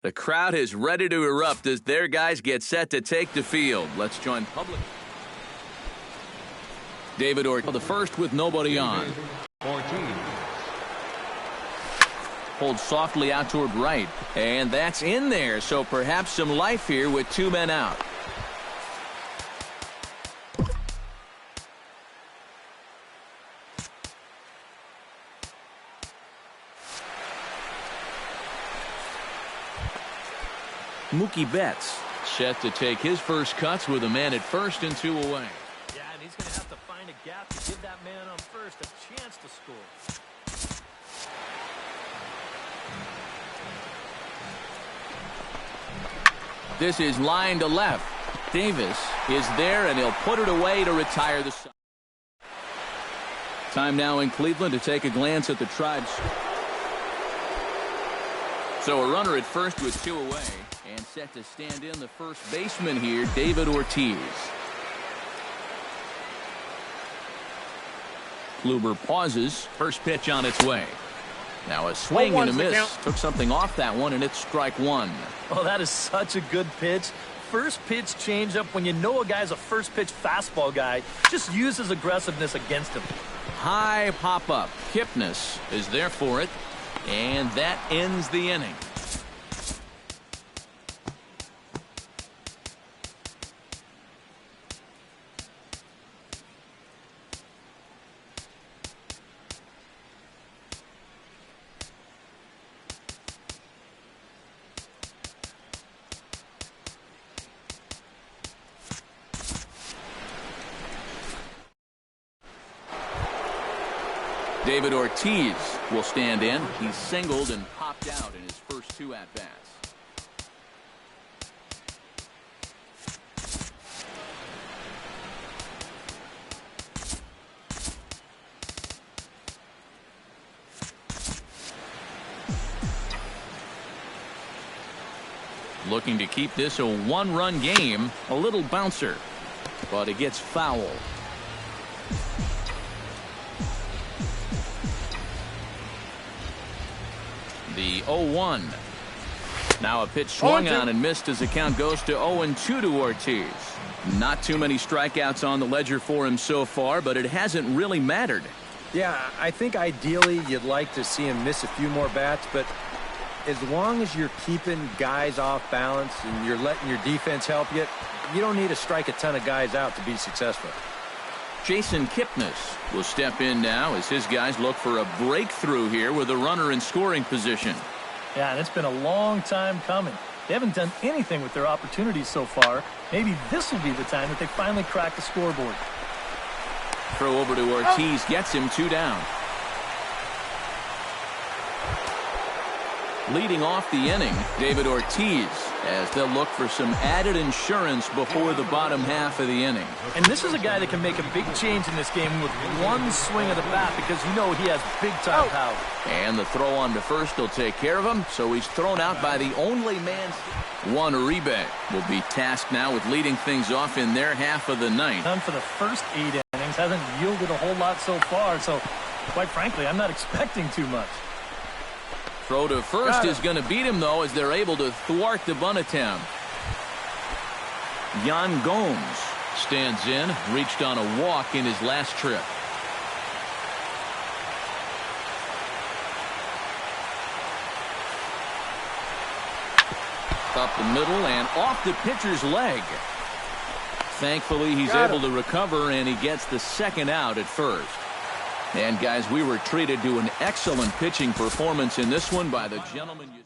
The crowd is ready to erupt as their guys get set to take the field. Let's join public. David Ortiz, the first with nobody on. Pulled softly out toward right, and that's in there, so perhaps some life here with 2 men out. Mookie Betts set to take his first cuts with a man at first and 2 away. Yeah, and he's going to have to find a gap to give that man on first a chance to score. This is line to left. Davis is there, and he'll put it away to retire the side. Time now in Cleveland to take a glance at the Tribe's. So a runner at first with 2 away. And set to stand in the first baseman here, David Ortiz. Kluber pauses. First pitch on its way. Now a swing and a miss. Took something off that one, and it's strike 1. Oh, that is such a good pitch. First pitch changeup, when you know a guy's a first pitch fastball guy, just use his aggressiveness against him. High pop-up. Kipnis is there for it. And that ends the inning. David Ortiz will stand in. He's singled and popped out in his first 2 at-bats. Looking to keep this a 1-run game. A little bouncer, but it gets foul. The 0-1. Now a pitch swung on and missed as the count goes to 0-2 to Ortiz. Not too many strikeouts on the ledger for him so far, but it hasn't really mattered. Yeah, I think ideally you'd like to see him miss a few more bats, but as long as you're keeping guys off balance and you're letting your defense help you, you don't need to strike a ton of guys out to be successful. Jason Kipnis will step in now as his guys look for a breakthrough here with a runner in scoring position. Yeah, and it's been a long time coming. They haven't done anything with their opportunities so far. Maybe this will be the time that they finally crack the scoreboard. Throw over to Ortiz, gets him 2 down. Leading off the inning, David Ortiz, as they'll look for some added insurance before the bottom half of the inning. And this is a guy that can make a big change in this game with one swing of the bat, because you know he has big-time power. And the throw on to first will take care of him, so he's thrown out by the only man. Juan Uribe will be tasked now with leading things off in their half of the ninth. Done for the first 8 innings, hasn't yielded a whole lot so far, so quite frankly, I'm not expecting too much. Throw to first is going to beat him, though, as they're able to thwart the bunt attempt. Yan Gomes stands in, reached on a walk in his last trip. Up the middle and off the pitcher's leg. Thankfully, he's able to recover, and he gets the second out at first. And, guys, we were treated to an excellent pitching performance in this one by the gentleman you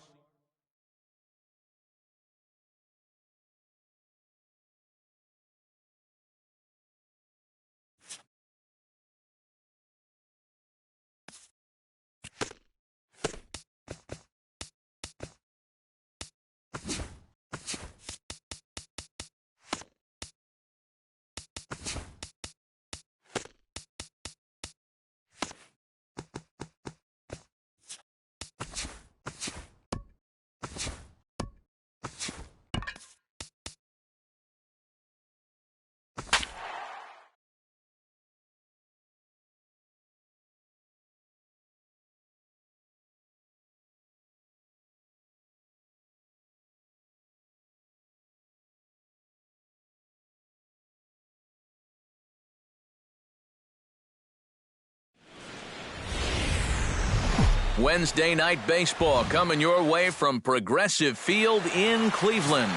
Wednesday night baseball coming your way from Progressive Field in Cleveland.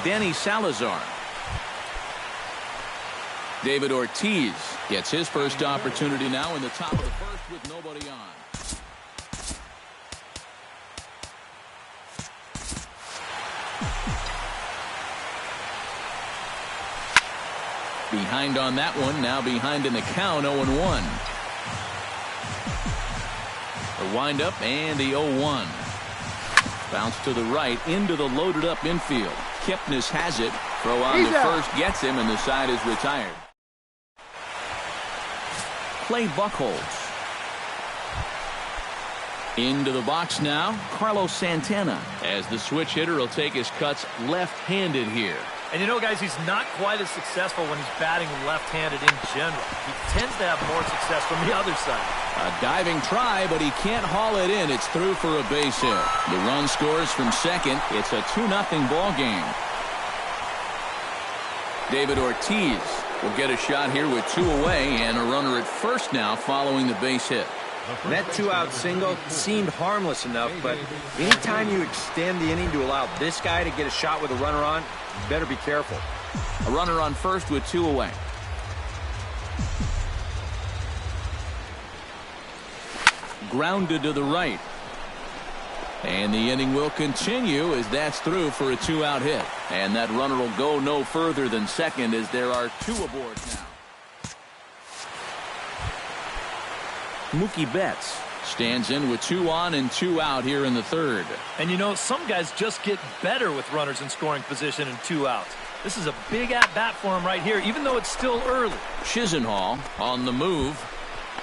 Danny Salazar. David Ortiz gets his first opportunity now in the top of the first with nobody on. Behind on that one, now behind in the count, 0-1. The windup and the 0-1. Bounce to the right into the loaded up infield. Kipnis has it. Throw on to first gets him, and the side is retired. Clay Buchholz. Into the box now, Carlos Santana. As the switch hitter will take his cuts left-handed here. And you know, guys, he's not quite as successful when he's batting left-handed in general. He tends to have more success from the other side. A diving try, but he can't haul it in. It's through for a base hit. The run scores from second. It's a 2-0 ball game. David Ortiz will get a shot here with 2 away and a runner at first now following the base hit. That 2-out single seemed harmless enough, but anytime you extend the inning to allow this guy to get a shot with a runner on, you better be careful. A runner on first with 2 away. Grounded to the right. And the inning will continue as that's through for a 2-out hit. And that runner will go no further than second as there are 2 aboard now. Mookie Betts stands in with 2 on and 2 out here in the third. And you know, some guys just get better with runners in scoring position and 2 outs. This is a big at-bat for him right here, even though it's still early. Chisenhall on the move.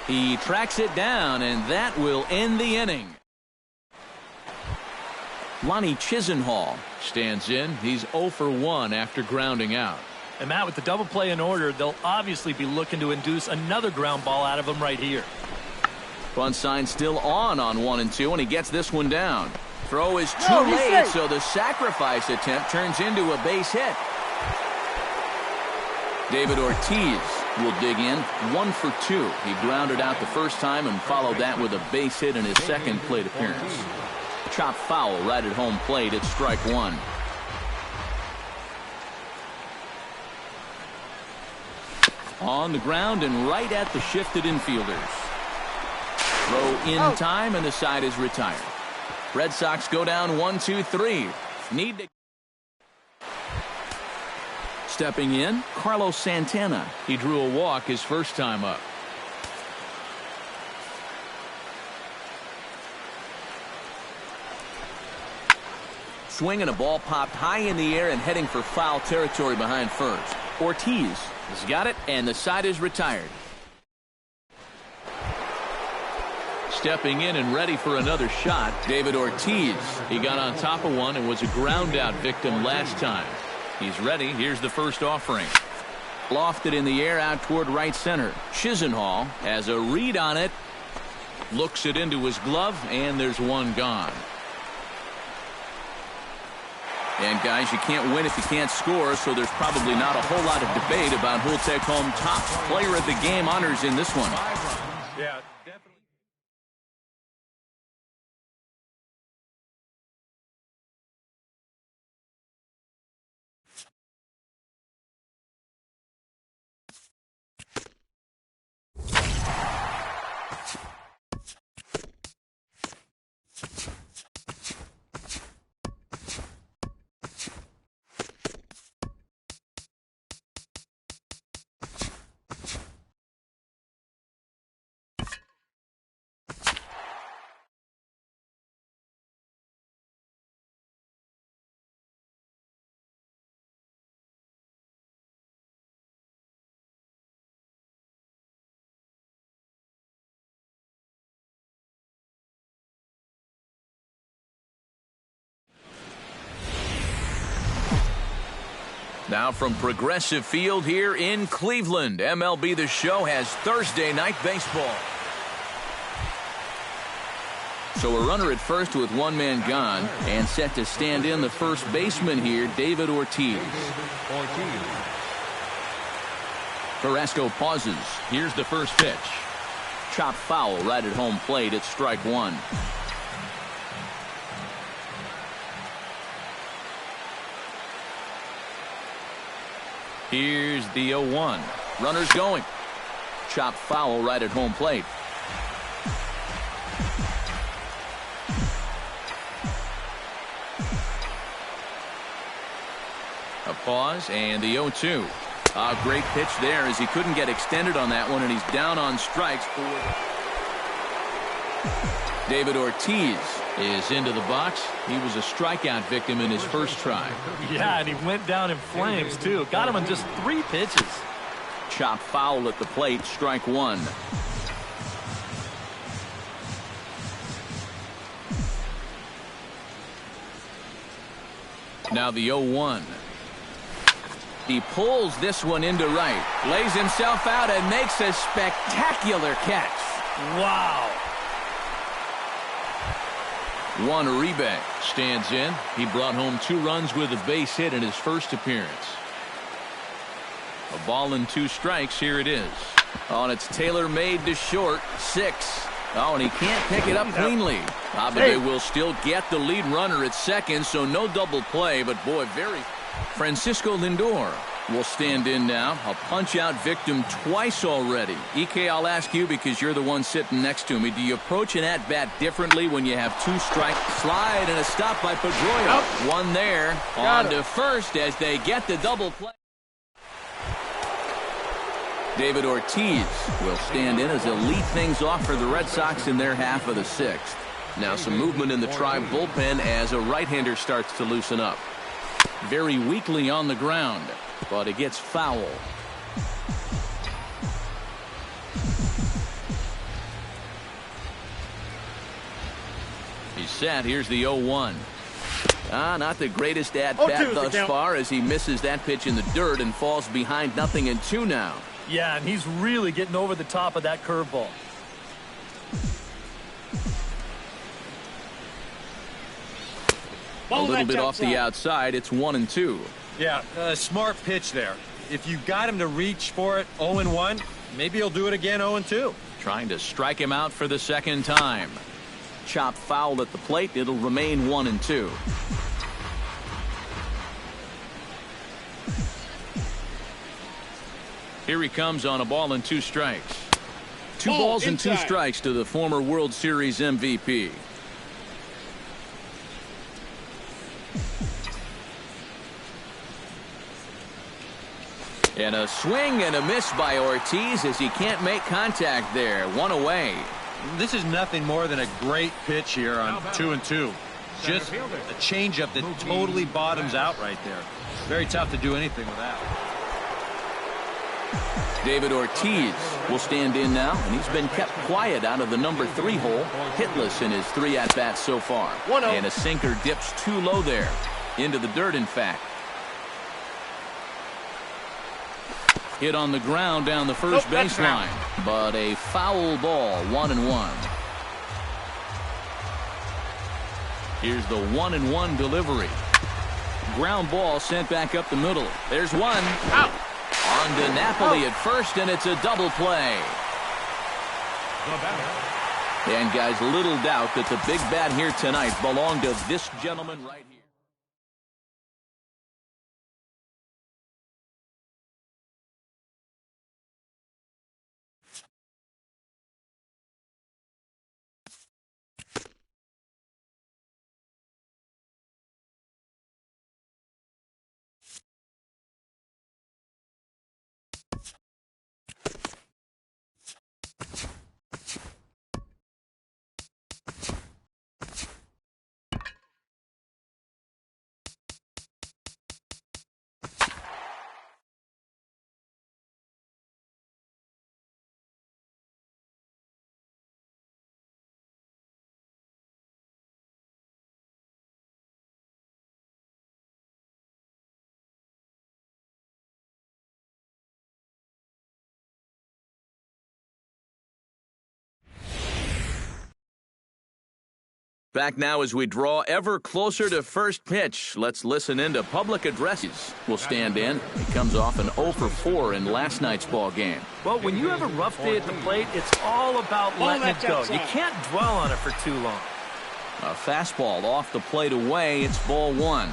He tracks it down, and that will end the inning. Lonnie Chisenhall stands in. He's 0 for 1 after grounding out. And Matt, with the double play in order, they'll obviously be looking to induce another ground ball out of him right here. Bunt sign still on 1 and 2, and he gets this one down. Throw is too late, so the sacrifice attempt turns into a base hit. David Ortiz will dig in 1 for 2. He grounded out the first time and followed that with a base hit in his second plate appearance. Chop foul right at home plate. It's strike 1. On the ground and right at the shifted infielders. Throw in time, and the side is retired. Red Sox go down 1-2-3. Need to. Stepping in, Carlos Santana. He drew a walk his first time up. Swing and a ball popped high in the air and heading for foul territory behind first. Ortiz has got it, and the side is retired. Stepping in and ready for another shot, David Ortiz. He got on top of one and was a ground out victim last time. He's ready. Here's the first offering. Lofted in the air out toward right center. Chisenhall has a read on it. Looks it into his glove, and there's one gone. And guys, you can't win if you can't score, so there's probably not a whole lot of debate about who'll take home top player of the game honors in this one. Yeah, definitely. Now from Progressive Field here in Cleveland, MLB The Show has Thursday night baseball. So a runner at first with 1 man gone, and set to stand in the first baseman here, David Ortiz. Carrasco pauses. Here's the first pitch. Chop foul right at home plate. It's strike one. Here's the 0-1. Runners going. Chop foul right at home plate. A pause and the 0-2. A great pitch there as he couldn't get extended on that one, and he's down on strikes. David Ortiz is into the box. He was a strikeout victim in his first try. Yeah, and he went down in flames, too. Got him in just 3 pitches. Chop foul at the plate, strike one. Now the 0-1. He pulls this one into right, lays himself out and makes a spectacular catch. Wow. Juan Uribe stands in. He brought home 2 runs with a base hit in his first appearance. A ball and 2 strikes. Here it is. Oh, and it's tailor-made to short. 6. Oh, and he can't pick it up cleanly. But they will still get the lead runner at second, so no double play, but boy, very... Francisco Lindor will stand in now. A punch-out victim twice already. EK, I'll ask you because you're the one sitting next to me. Do you approach an at-bat differently when you have 2 strikes? Slide and a stop by Pedroia. One there. On to first as they get the double play. David Ortiz will stand in as he'll lead things off for the Red Sox in their half of the 6th. Now some movement in the Tribe bullpen as a right-hander starts to loosen up. Very weakly on the ground, but it gets foul. He's set. Here's the 0-1. Not the greatest at-bat thus far as he misses that pitch in the dirt and falls behind 0-2 now. Yeah, and he's really getting over the top of that curveball. A little bit off the outside. It's 1-2. Yeah, smart pitch there. If you got him to reach for it 0-1, maybe he'll do it again 0-2. Trying to strike him out for the second time. Chop foul at the plate. It'll remain 1-2. Here he comes on a ball and 2 strikes. 2 balls and 2 strikes to the former World Series MVP. And a swing and a miss by Ortiz as he can't make contact there. 1 away. This is nothing more than a great pitch here on 2-2. Just a changeup that totally bottoms out right there. Very tough to do anything with that. David Ortiz will stand in now, and he's been kept quiet out of the number 3 hole. Hitless in his 3 at-bats so far. And a sinker dips too low there. Into the dirt, in fact. Hit on the ground down the first baseline, but a foul ball. 1-1. Here's the 1-1 delivery. Ground ball sent back up the middle. There's one. Out. On to Napoli at first, and it's a double play. And guys, little doubt that the big bat here tonight belonged to this gentleman right here. Back now as we draw ever closer to first pitch. Let's listen into public addresses. We'll stand in. He comes off an 0 for 4 in last night's ball game. Well, when you have a rough day at the plate, it's all about letting it go. You can't dwell on it for too long. A fastball off the plate away. It's ball 1.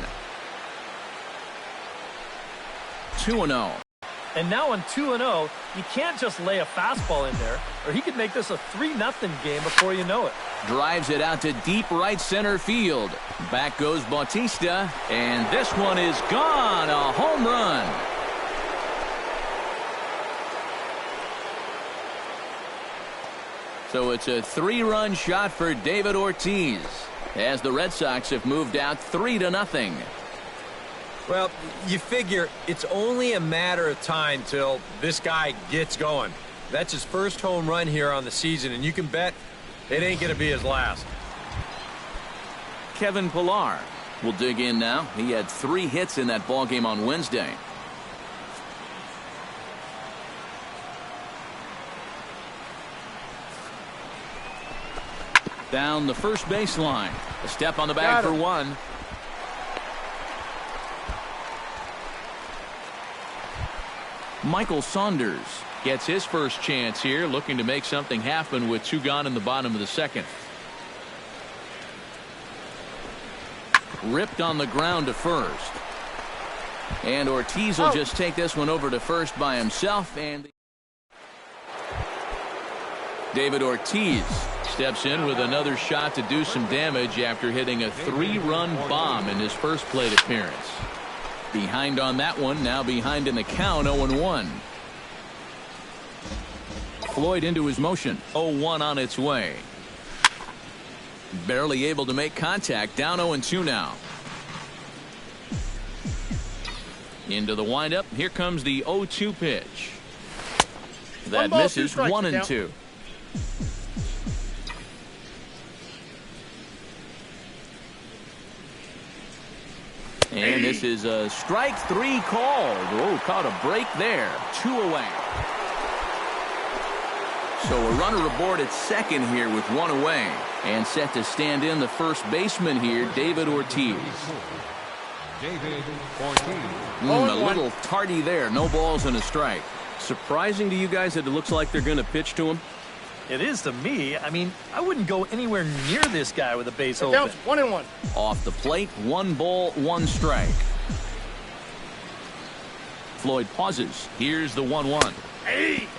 2-0. And now on 2-0, you can't just lay a fastball in there, or he could make this a 3-0 game before you know it. Drives it out to deep right center field. Back goes Bautista, and this one is gone. A home run. So it's a 3-run shot for David Ortiz, as the Red Sox have moved out 3-0. Well, you figure it's only a matter of time till this guy gets going. That's his first home run here on the season, and you can bet it ain't going to be his last. Kevin Pillar will dig in now. He had 3 hits in that ballgame on Wednesday. Down the first baseline. A step on the bag for 1. Michael Saunders gets his first chance here, looking to make something happen with 2 gone in the bottom of the second. Ripped on the ground to first. And Ortiz will just take this one over to first by himself. And David Ortiz steps in with another shot to do some damage after hitting a 3-run bomb in his first plate appearance. Behind on that one, now behind in the count, 0-1. Floyd into his motion, 0-1 on its way. Barely able to make contact, down 0-2 now. Into the windup, here comes the 0-2 pitch. That misses, 1-2. And this is a strike 3 called. Oh, caught a break there. 2 away. So a runner aboard at second here with 1 away. And set to stand in the first baseman here, David Ortiz. David Ortiz. A little tardy there. No balls and a strike. Surprising to you guys that it looks like they're going to pitch to him? It is to me. I mean, I wouldn't go anywhere near this guy with a base open. 1-1. Off the plate, 1 ball, 1 strike. Floyd pauses. Here's the 1-1.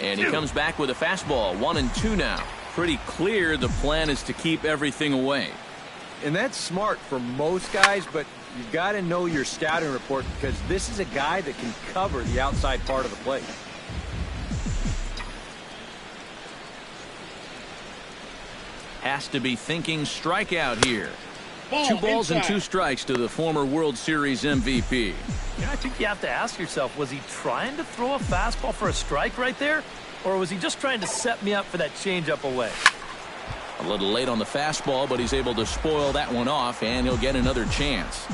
And he comes back with a fastball. 1-2 now. Pretty clear the plan is to keep everything away. And that's smart for most guys, but you've got to know your scouting report because this is a guy that can cover the outside part of the plate. Has to be thinking strikeout here. 2 balls and 2 strikes to the former World Series MVP. I think you have to ask yourself, was he trying to throw a fastball for a strike right there? Or was he just trying to set me up for that changeup away? A little late on the fastball, but he's able to spoil that one off, and he'll get another chance.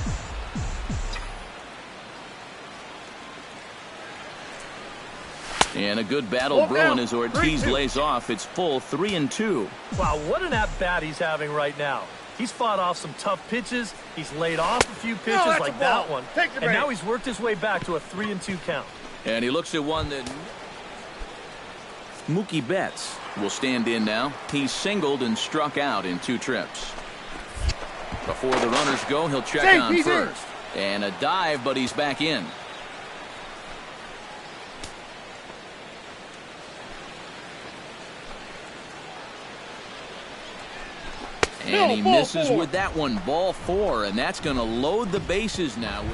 And a good battle brewing as Ortiz lays off. It's full 3-2. Wow, what an at-bat he's having right now. He's fought off some tough pitches. He's laid off a few pitches like that one. And now he's worked his way back to a 3-2 count. And he looks at one that Mookie Betts will stand in now. He's singled and struck out in 2 trips. Before the runners go, he'll check on first. And a dive, but he's back in. And he misses with that one. Ball 4, and that's going to load the bases now.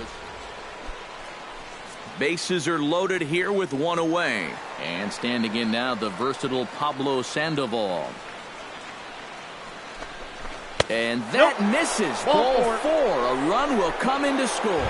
Bases are loaded here with 1 away. And standing in now, the versatile Pablo Sandoval. And that misses. Ball 4. A run will come in to score.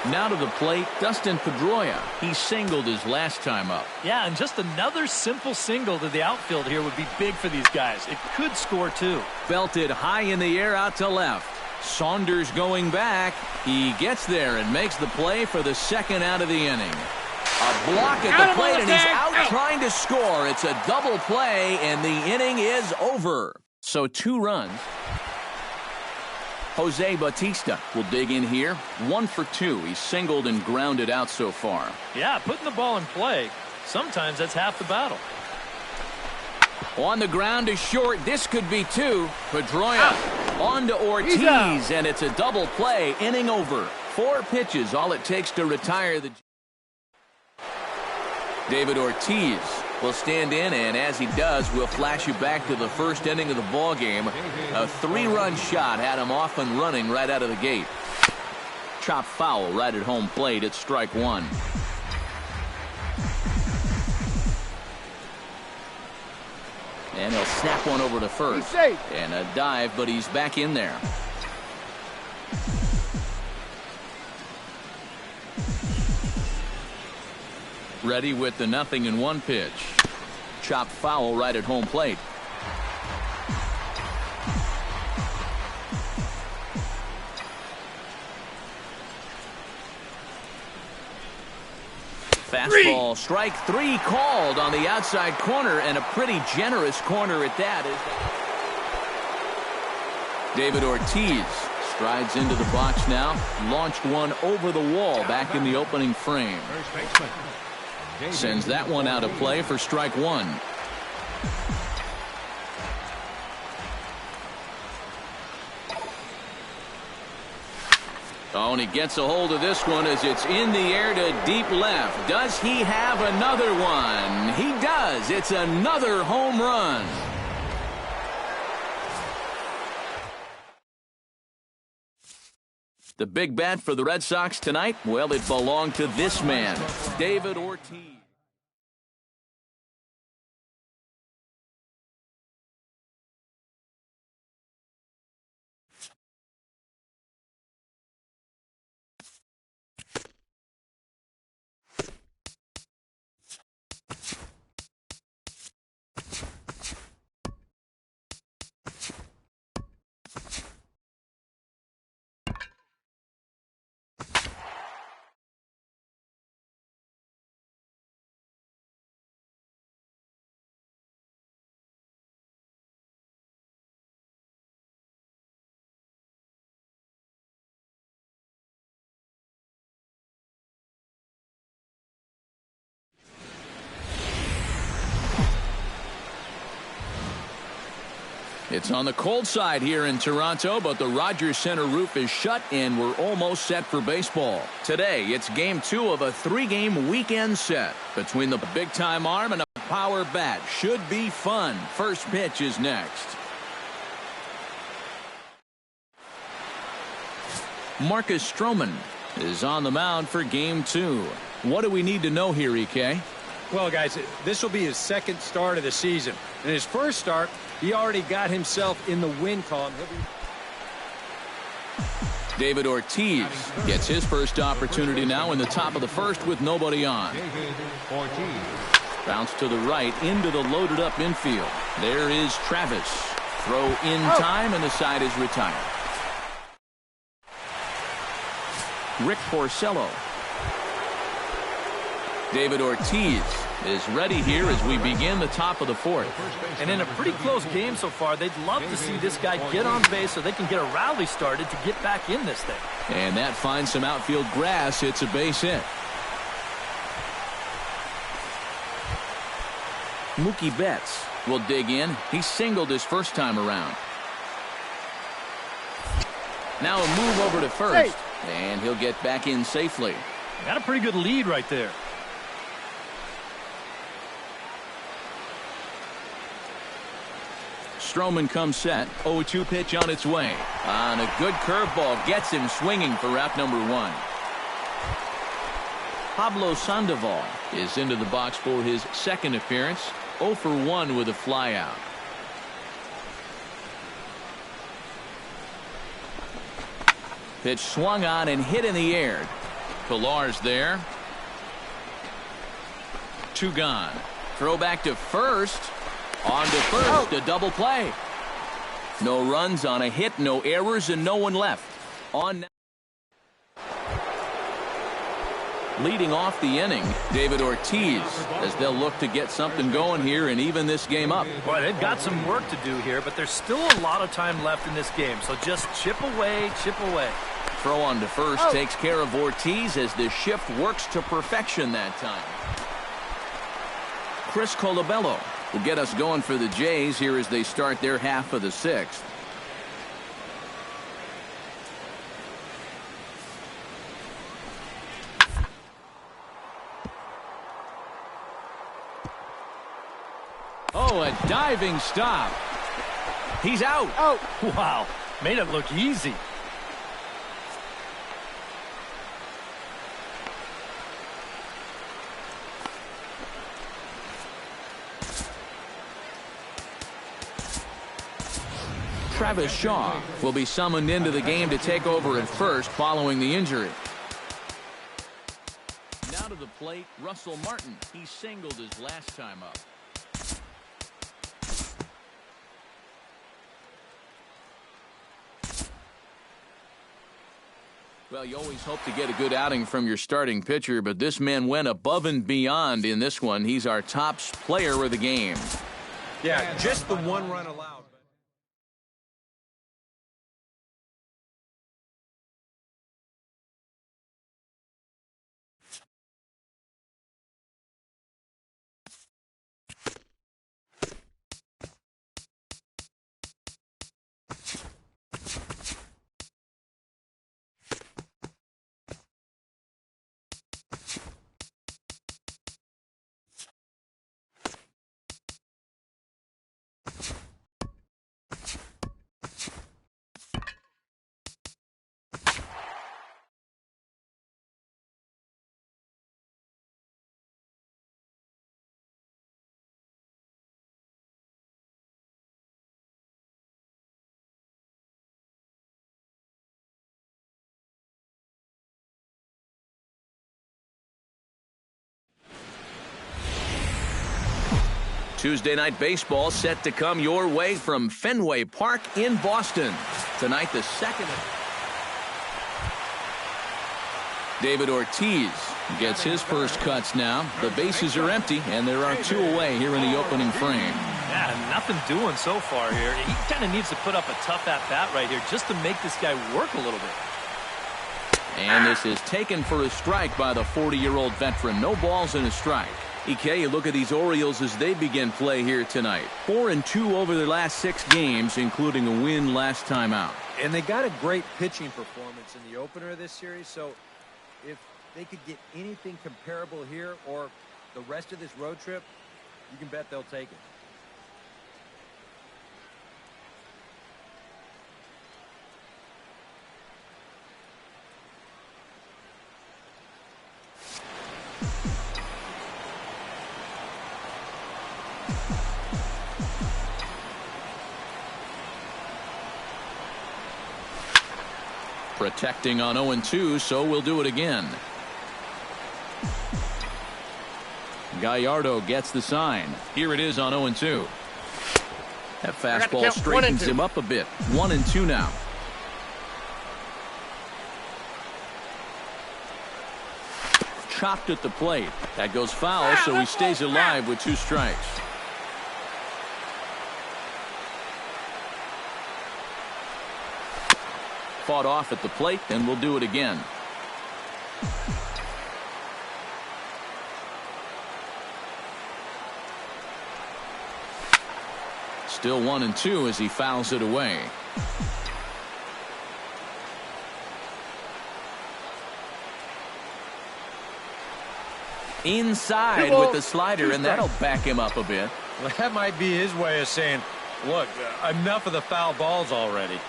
Now to the plate, Dustin Pedroia. He singled his last time up. Yeah, and just another simple single to the outfield here would be big for these guys. It could score too. Belted high in the air out to left. Saunders going back. He gets there and makes the play for the 2nd out of the inning. A block at the plate, and he's out trying to score. It's a double play, and the inning is over. So 2 runs. Jose Bautista will dig in here. 1 for 2. He's singled and grounded out so far. Yeah, putting the ball in play, sometimes that's half the battle. On the ground is short. This could be 2. Pedroia on to Ortiz, and it's a double play. Inning over. 4 pitches, all it takes to retire the... David Ortiz will stand in, and as he does, we'll flash you back to the first inning of the ball game. A 3-run shot had him off and running right out of the gate. Chop foul right at home plate. It's strike 1. And he'll snap one over to first. And a dive, but he's back in there. Ready with the 0-1 pitch. Chopped foul right at home plate. Fastball, strike 3 called on the outside corner, and a pretty generous corner at that. David Ortiz strides into the box now. Launched one over the wall back in the opening frame. Sends that one out of play for strike 1. Oh, and he gets a hold of this one as it's in the air to deep left. Does he have another one? He does. It's another home run. The big bat for the Red Sox tonight, well, it belonged to this man, David Ortiz. It's on the cold side here in Toronto, but the Rogers Center roof is shut, and we're almost set for baseball. Today, it's Game 2 of a 3-game weekend set between the big-time arm and a power bat. Should be fun. First pitch is next. Marcus Stroman is on the mound for Game 2. What do we need to know here, EK? Well, guys, this will be his second start of the season. In his first start, he already got himself in the win column. David Ortiz gets his first opportunity now in the top of the first with nobody on. David Ortiz. Bounce to the right into the loaded up infield. There is Travis. Throw in time, and the side is retired. Rick Porcello. David Ortiz is ready here as we begin the top of the fourth. And in a pretty close game so far, they'd love to see this guy get on base so they can get a rally started to get back in this thing. And that finds some outfield grass. It's a base hit. Mookie Betts will dig in. He singled his first time around. Now a move over to first. And he'll get back in safely. Got a pretty good lead right there. Stroman comes set. 0-2 pitch on its way. On a good curveball. Gets him swinging for out number 1. Pablo Sandoval is into the box for his second appearance. 0 for 1 with a flyout. Pitch swung on and hit in the air. Pillar's there. 2 gone. Throw back to first. On to first, a double play. No runs on a hit, no errors, and no one left. On. Leading off the inning, David Ortiz, as they'll look to get something going here and even this game up. Boy, they've got some work to do here, but there's still a lot of time left in this game, so just chip away, chip away. Throw on to first takes care of Ortiz as the shift works to perfection that time. Chris Colabello will get us going for the Jays here as they start their half of the sixth. Oh, a diving stop. He's out. Oh, wow. Made it look easy. Travis Shaw will be summoned into the game to take over at first following the injury. Now to the plate, Russell Martin. He singled his last time up. Well, you always hope to get a good outing from your starting pitcher, but this man went above and beyond in this one. He's our top player of the game. Yeah, just the one run allowed. Tuesday night baseball set to come your way from Fenway Park in Boston. Tonight, the second. David Ortiz gets his first cuts now. The bases are empty, and there are two away here in the opening frame. Yeah, nothing doing so far here. He kind of needs to put up a tough at-bat right here just to make this guy work a little bit. And this is taken for a strike by the 40-year-old veteran. No balls and a strike. EK, you look at these Orioles as they begin play here tonight. 4-2 over their last 6 games, including a win last time out. And they got a great pitching performance in the opener of this series, so if they could get anything comparable here or the rest of this road trip, you can bet they'll take it. Protecting on 0-2, so we'll do it again. Gallardo gets the sign. Here it is on 0-2. That fastball straightens him up a bit. 1-2 now. Chopped at the plate. That goes foul, so he stays alive with 2 strikes. Fought off at the plate, and we'll do it again. Still 1-2 as he fouls it away. Inside with the slider, and that'll back him up a bit. Well, that might be his way of saying, look, enough of the foul balls already.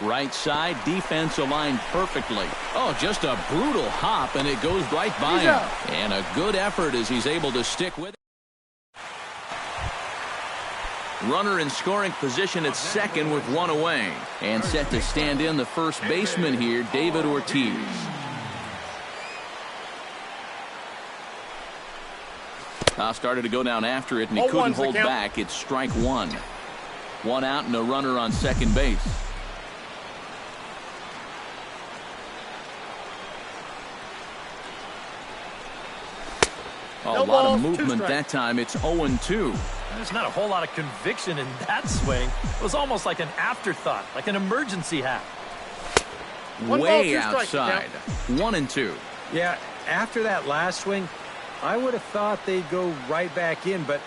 Right side, defense aligned perfectly. Oh, just a brutal hop, and it goes right by him. And a good effort as he's able to stick with it. Runner in scoring position at second with 1 away. And set to stand in the first baseman here, David Ortiz. Started to go down after it, and he couldn't hold back. It's strike 1. 1 out and a runner on second base. A lot of movement that time. It's 0-2. There's not a whole lot of conviction in that swing. It was almost like an afterthought, like an emergency hack. Way outside. 1-2. Yeah, after that last swing, I would have thought they'd go right back in, but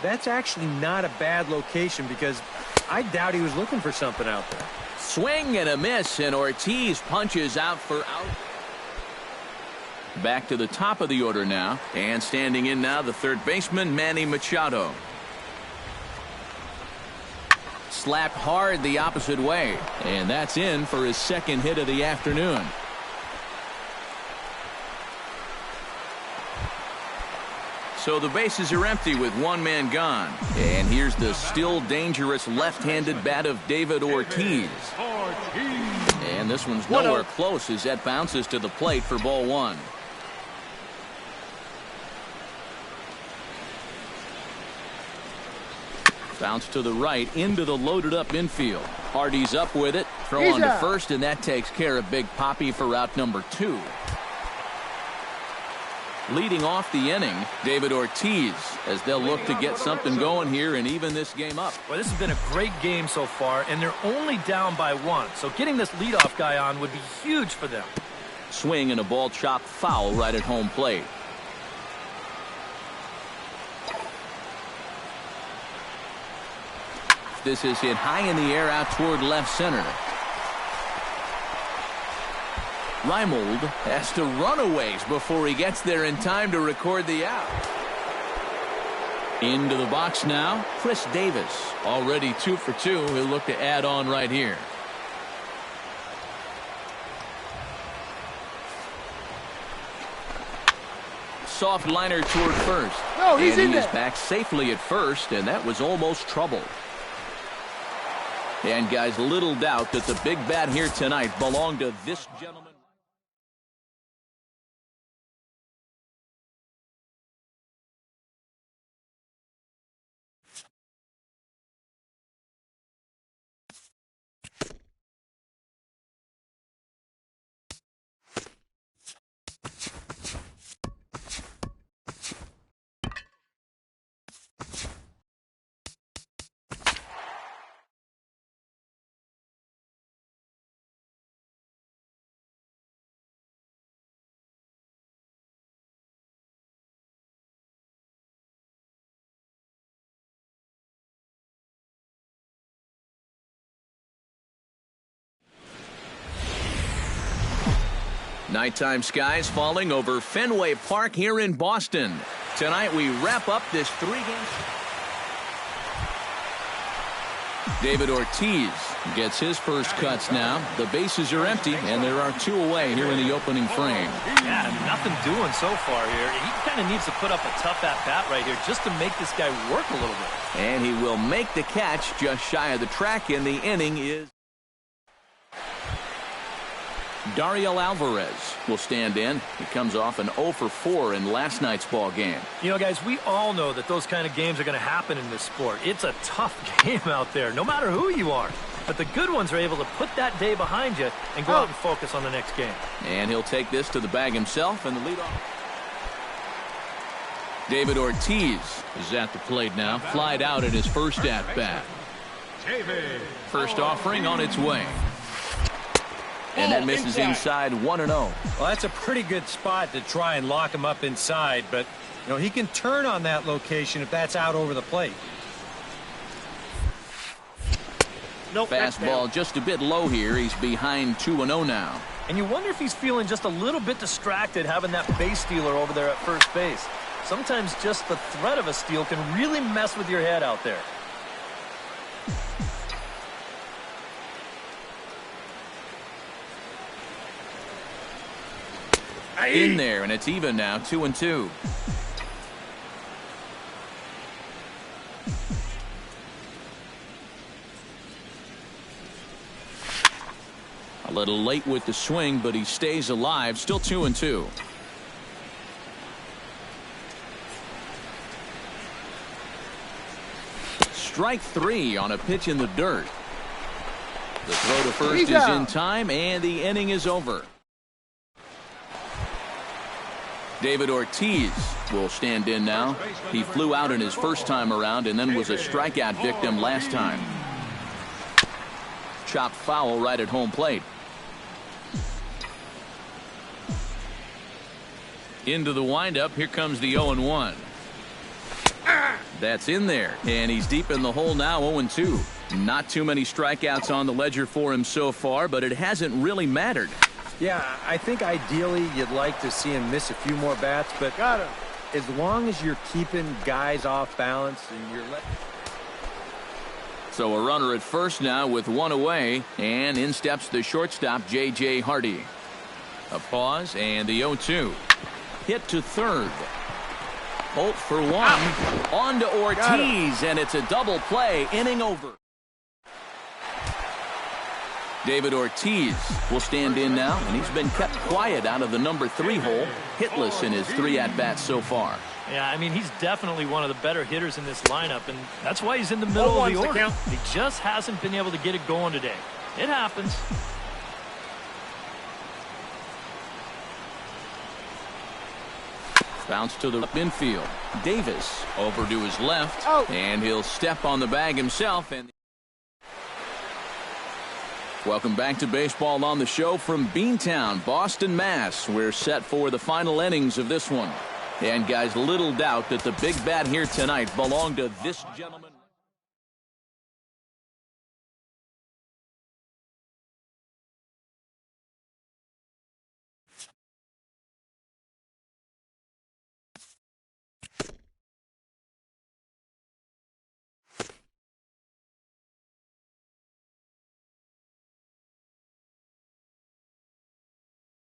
that's actually not a bad location because I doubt he was looking for something out there. Swing and a miss, and Ortiz punches out for out. Back to the top of the order now, and standing in now, the third baseman, Manny Machado. Slapped hard the opposite way, and that's in for his second hit of the afternoon. So the bases are empty with one man gone. And here's the still dangerous left-handed bat of David Ortiz. And this one's nowhere close as that bounces to the plate for ball one. Bounce to the right into the loaded up infield. Hardy's up with it. Throw on to first, and that takes care of Big Papi for out number 2. Leading off the inning, David Ortiz, as they'll look to get something going here and even this game up. Well, this has been a great game so far, and they're only down by 1. So getting this leadoff guy on would be huge for them. Swing and a ball chopped foul right at home plate. This is hit high in the air out toward left center. Reimold has to run a ways before he gets there in time to record the out. Into the box now, Chris Davis. Already 2 for 2. He'll look to add on right here. Soft liner toward first. No, he's in there. He is back safely at first, and that was almost trouble. And guys, little doubt that the big bat here tonight belonged to this gentleman. Nighttime skies falling over Fenway Park here in Boston. Tonight we wrap up this 3-game. David Ortiz gets his first cuts now. The bases are empty, and there are 2 away here in the opening frame. Yeah, nothing doing so far here. He kind of needs to put up a tough at-bat right here just to make this guy work a little bit. And he will make the catch just shy of the track, and the inning is... Dario Alvarez will stand in. He comes off an 0 for 4 in last night's ball game. You know, guys, we all know that those kind of games are going to happen in this sport. It's a tough game out there, no matter who you are. But the good ones are able to put that day behind you and go out and focus on the next game. And he'll take this to the bag himself, and the leadoff. David Ortiz is at the plate now. Flied out at his first at-bat. First offering on its way. And that misses inside 1-0. Well, that's a pretty good spot to try and lock him up inside, but you know he can turn on that location if that's out over the plate. Nope, fastball just a bit low here. He's behind 2-0 now. And you wonder if he's feeling just a little bit distracted having that base stealer over there at first base. Sometimes just the threat of a steal can really mess with your head out there. In there, and it's even now, 2-2. A little late with the swing, but he stays alive. Still 2-2. Strike 3 on a pitch in the dirt. The throw to first is in time, and the inning is over. David Ortiz will stand in now. He flew out in his first time around and then was a strikeout victim last time. Chopped foul right at home plate. Into the windup. Here comes the 0-1. That's in there, and he's deep in the hole now. 0-2. Not too many strikeouts on the ledger for him so far, but it hasn't really mattered. Yeah, I think ideally you'd like to see him miss a few more bats, but as long as you're keeping guys off balance and you're letting... So a runner at first now with one away, and in steps the shortstop, J.J. Hardy. A pause, and the 0-2. Hit to third. Holt for one. On to Ortiz, and it's a double play. Inning over. David Ortiz will stand in now, and he's been kept quiet out of the number 3 hole. Hitless in his 3 at-bats so far. Yeah, I mean, he's definitely one of the better hitters in this lineup, and that's why he's in the middle of the order. He just hasn't been able to get it going today. It happens. Bounce to the infield. Davis over to his left, and he'll step on the bag himself. And welcome back to Baseball on the Show from Beantown, Boston, Mass. We're set for the final innings of this one. And guys, little doubt that the big bat here tonight belonged to this gentleman.